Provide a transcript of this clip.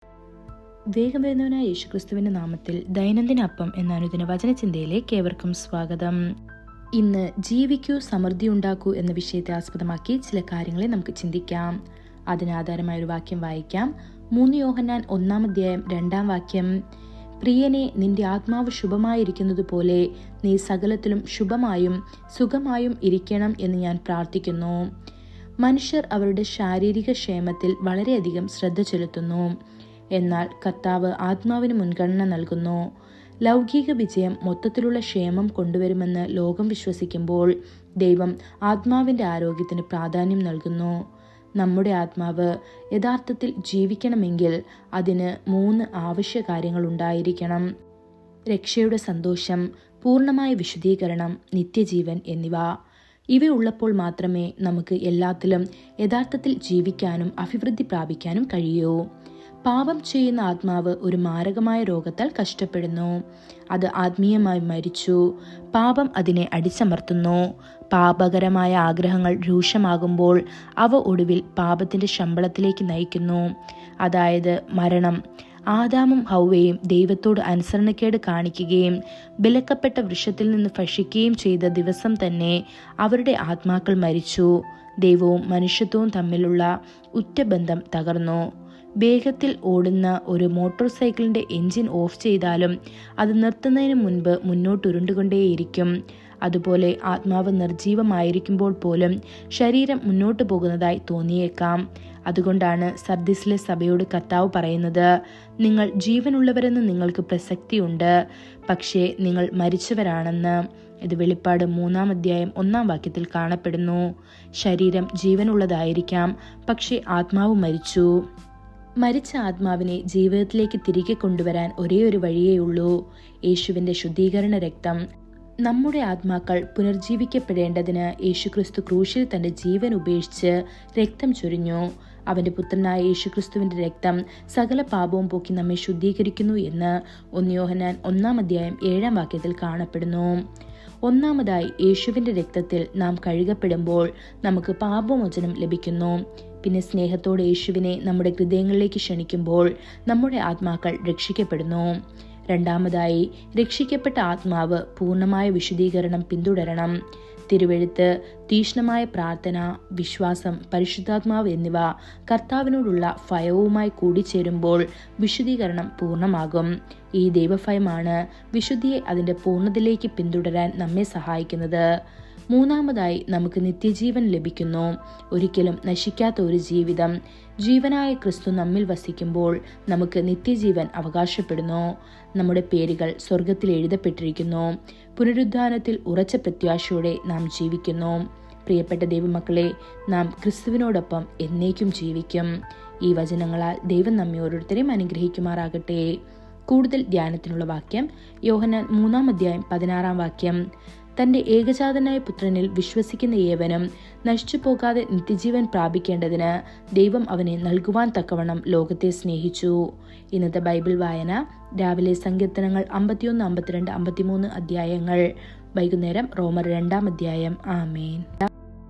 വേഗം വരുന്നവനായ യേശുക്രിസ്തുവിന്റെ നാമത്തിൽ ദൈനംദിന അപ്പം എന്ന അനുദിന വചനചിന്തയിലേക്ക് ഏവർക്കും സ്വാഗതം. ഇന്ന് ജീവിക്കൂ സമൃദ്ധി ഉണ്ടാക്കൂ എന്ന വിഷയത്തെ ആസ്പദമാക്കി ചില കാര്യങ്ങളെ നമുക്ക് ചിന്തിക്കാം. അതിനാധാരമായ ഒരു വാക്യം വായിക്കാം. 3 യോഹന്നാൻ 1:2 പ്രിയനെ, നിന്റെ ആത്മാവ് ശുഭമായിരിക്കുന്നത് പോലെ നീ സകലത്തിലും ശുഭമായും സുഖമായും ഇരിക്കണം എന്ന് ഞാൻ പ്രാർത്ഥിക്കുന്നു. മനുഷ്യർ അവരുടെ ശാരീരിക ക്ഷേമത്തിൽ വളരെയധികം ശ്രദ്ധ ചെലുത്തുന്നു. എന്നാൽ കർത്താവ് ആത്മാവിന് മുൻഗണന നൽകുന്നു. ലൗകിക വിജയം മൊത്തത്തിലുള്ള ക്ഷേമം കൊണ്ടുവരുമെന്ന് ലോകം വിശ്വസിക്കുമ്പോൾ ദൈവം ആത്മാവിന്റെ ആരോഗ്യത്തിന് പ്രാധാന്യം നൽകുന്നു. നമ്മുടെ ആത്മാവ് യഥാർത്ഥത്തിൽ ജീവിക്കണമെങ്കിൽ അതിന് 3 ആവശ്യ കാര്യങ്ങൾ ഉണ്ടായിരിക്കണം: രക്ഷയുടെ സന്തോഷം, പൂർണ്ണമായ വിശുദ്ധീകരണം, നിത്യജീവൻ എന്നിവ. ഇവയുള്ളപ്പോൾ മാത്രമേ നമുക്ക് എല്ലാത്തിലും യഥാർത്ഥത്തിൽ ജീവിക്കാനും അഭിവൃദ്ധി പ്രാപിക്കാനും കഴിയൂ. പാപം ചെയ്യുന്ന ആത്മാവ് ഒരു മാരകമായ രോഗത്താൽ കഷ്ടപ്പെടുന്നു. അത് ആത്മീയമായി മരിച്ചു. പാപം അതിനെ അടിച്ചമർത്തുന്നു. പാപകരമായ ആഗ്രഹങ്ങൾ രൂക്ഷമാകുമ്പോൾ അവ ഒടുവിൽ പാപത്തിന്റെ ശമ്പളത്തിലേക്ക് നയിക്കുന്നു, അതായത് മരണം. ആദാമും ഹൗവയും ദൈവത്തോട് അനുസരണക്കേട് കാണിക്കുകയും വിലക്കപ്പെട്ട വൃക്ഷത്തിൽ നിന്ന് ഭക്ഷിക്കുകയും ചെയ്ത ദിവസം തന്നെ അവരുടെ ആത്മാക്കൾ മരിച്ചു. ദൈവവും മനുഷ്യത്വവും തമ്മിലുള്ള ഉറ്റബന്ധം തകർന്നു. വേഗത്തിൽ ഓടുന്ന ഒരു മോട്ടോർ സൈക്കിളിന്റെ എഞ്ചിൻ ഓഫ് ചെയ്താലും അത് നിർത്തുന്നതിന് മുൻപ് മുന്നോട്ട് ഉരുണ്ടുകൊണ്ടേയിരിക്കും. അതുപോലെ ആത്മാവ് നിർജീവമായിരിക്കുമ്പോൾ പോലും ശരീരം മുന്നോട്ട് പോകുന്നതായി തോന്നിയേക്കാം. അതുകൊണ്ടാണ് സർദിസിലെ സഭയോട് കർത്താവ് പറയുന്നത്, നിങ്ങൾ ജീവനുള്ളവരെന്ന് നിങ്ങൾക്ക് പ്രസക്തിയുണ്ട്, പക്ഷേ നിങ്ങൾ മരിച്ചവരാണെന്ന്. ഇത് വെളിപ്പാട് 3:1 കാണപ്പെടുന്നു. ശരീരം ജീവനുള്ളതായിരിക്കാം, പക്ഷേ ആത്മാവ് മരിച്ചു. മരിച്ച ആത്മാവിനെ ജീവിതത്തിലേക്ക് തിരികെ കൊണ്ടുവരാൻ ഒരേയൊരു വഴിയേ ഉള്ളൂ: യേശുവിന്റെ ശുദ്ധീകരണ രക്തം. നമ്മുടെ ആത്മാക്കൾ പുനർജീവിക്കപ്പെടേണ്ടതിന് യേശുക്രിസ്തു ക്രൂശിൽ തന്റെ ജീവൻ ഉപേക്ഷിച്ച് രക്തം ചൊരിഞ്ഞു. അവന്റെ പുത്രനായ യേശുക്രിസ്തുവിന്റെ രക്തം സകല പാപവും പോക്കി നമ്മെ ശുദ്ധീകരിക്കുന്നു എന്ന് 1 യോഹന്നാൻ 1:7 കാണപ്പെടുന്നു. ഒന്നാമതായി, യേശുവിന്റെ രക്തത്തിൽ നാം കഴുകപ്പെടുമ്പോൾ നമുക്ക് പാപമോചനം ലഭിക്കുന്നു. പിന്നെ സ്നേഹത്തോടെ യേശുവിനെ നമ്മുടെ ഹൃദയങ്ങളിലേക്ക് ക്ഷണിക്കുമ്പോൾ നമ്മുടെ ആത്മാക്കൾ രക്ഷിക്കപ്പെടുന്നു. രണ്ടാമതായി, രക്ഷിക്കപ്പെട്ട ആത്മാവ് പൂർണ്ണമായ വിശുദ്ധീകരണം പിന്തുടരണം. തിരുവെഴുത്ത്, തീക്ഷ്ണമായ പ്രാർത്ഥന, വിശ്വാസം, പരിശുദ്ധാത്മാവ് എന്നിവ കർത്താവിനോടുള്ള ഭയവുമായി കൂടിച്ചേരുമ്പോൾ വിശുദ്ധീകരണം പൂർണ്ണമാകും. ഈ ദൈവഭയമാണ് വിശുദ്ധിയെ അതിന്റെ പൂർണ്ണതയിലേക്ക് പിന്തുടരാൻ നമ്മെ സഹായിക്കുന്നത്. മൂന്നാമതായി, നമുക്ക് നിത്യജീവൻ ലഭിക്കുന്നു. ഒരിക്കലും നശിക്കാത്ത ഒരു ജീവിതം. ജീവനായ ക്രിസ്തു നമ്മിൽ വസിക്കുമ്പോൾ നമുക്ക് നിത്യജീവൻ അവകാശപ്പെടുന്നു. നമ്മുടെ പേരുകൾ സ്വർഗത്തിൽ എഴുതപ്പെട്ടിരിക്കുന്നു. പുനരുദ്ധാനത്തിൽ ഉറച്ച പ്രത്യാശയോടെ നാം ജീവിക്കുന്നു. പ്രിയപ്പെട്ട ദൈവമക്കളെ, നാം ക്രിസ്തുവിനോടൊപ്പം എന്നേക്കും ജീവിക്കും. ഈ വചനങ്ങളാൽ ദൈവം നമ്മെ ഓരോരുത്തരെയും അനുഗ്രഹിക്കുമാറാകട്ടെ. കൂടുതൽ ധ്യാനത്തിനുള്ള വാക്യം യോഹന്നാൻ 3:16 തന്റെ ഏകജാതനായ പുത്രനിൽ വിശ്വസിക്കുന്ന ഏവനും നശിച്ചു പോകാതെ നിത്യജീവൻ പ്രാപിക്കേണ്ടതിന് ദൈവം അവനെ നൽകുവാൻ തക്കവണ്ണം ലോകത്തെ സ്നേഹിച്ചു. ഇന്നത്തെ ബൈബിൾ വായന രാവിലെ സങ്കീർത്തനങ്ങൾ 51, 52, 53 അധ്യായങ്ങൾ. വൈകുന്നേരം റോമർ 2 അധ്യായം. ആമേൻ.